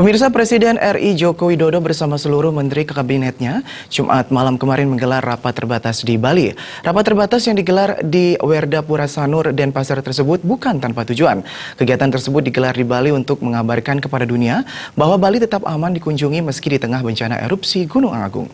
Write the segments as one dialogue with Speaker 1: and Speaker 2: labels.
Speaker 1: Pemirsa, Presiden RI Joko Widodo bersama seluruh menteri kabinetnya Jumat malam kemarin menggelar rapat terbatas di Bali. Rapat terbatas yang digelar di Werdapura Sanur Denpasar tersebut bukan tanpa tujuan. Kegiatan tersebut digelar di Bali untuk mengabarkan kepada dunia bahwa Bali tetap aman dikunjungi meski di tengah bencana erupsi Gunung Agung.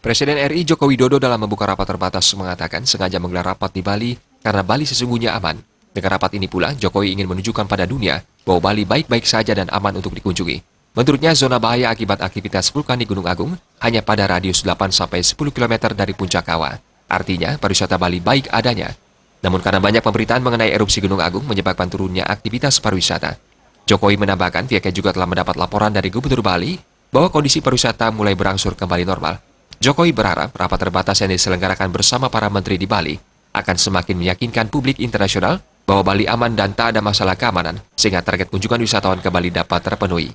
Speaker 2: Presiden RI Joko Widodo dalam membuka rapat terbatas mengatakan sengaja menggelar rapat di Bali karena Bali sesungguhnya aman. Dengan rapat ini pula, Jokowi ingin menunjukkan pada dunia bahwa Bali baik-baik saja dan aman untuk dikunjungi. Menurutnya, zona bahaya akibat aktivitas vulkanik Gunung Agung hanya pada radius 8-10 km dari puncak kawah. Artinya, pariwisata Bali baik adanya. Namun karena banyak pemberitaan mengenai erupsi Gunung Agung menyebabkan turunnya aktivitas pariwisata. Jokowi menambahkan pihaknya juga telah mendapat laporan dari Gubernur Bali bahwa kondisi pariwisata mulai berangsur kembali normal. Jokowi berharap rapat terbatas yang diselenggarakan bersama para menteri di Bali akan semakin meyakinkan publik internasional bahwa Bali aman dan tak ada masalah keamanan, sehingga target kunjungan wisatawan ke Bali dapat terpenuhi.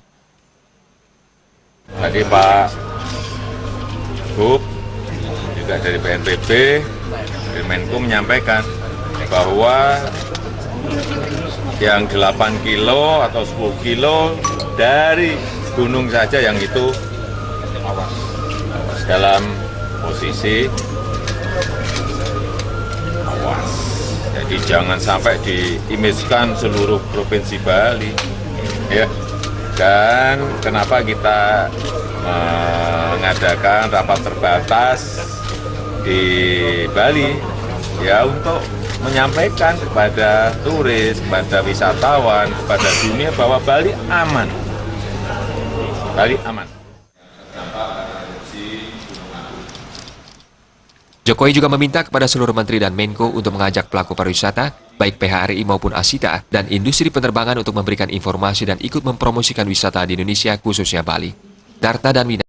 Speaker 3: Tadi Pak Gub, juga dari BNPB, dari Menko menyampaikan bahwa yang 8 kilo atau 10 kilo dari gunung saja yang itu awas dalam posisi awas. Jadi jangan sampai diimejkan seluruh provinsi Bali, ya. Dan kenapa kita mengadakan rapat terbatas di Bali? Ya untuk menyampaikan kepada turis, kepada wisatawan, kepada dunia bahwa Bali aman. Bali aman.
Speaker 2: Jokowi juga meminta kepada seluruh menteri dan Menko untuk mengajak pelaku pariwisata, baik PHRI maupun Asita, dan industri penerbangan untuk memberikan informasi dan ikut mempromosikan wisata di Indonesia khususnya Bali. Darta dan Wina.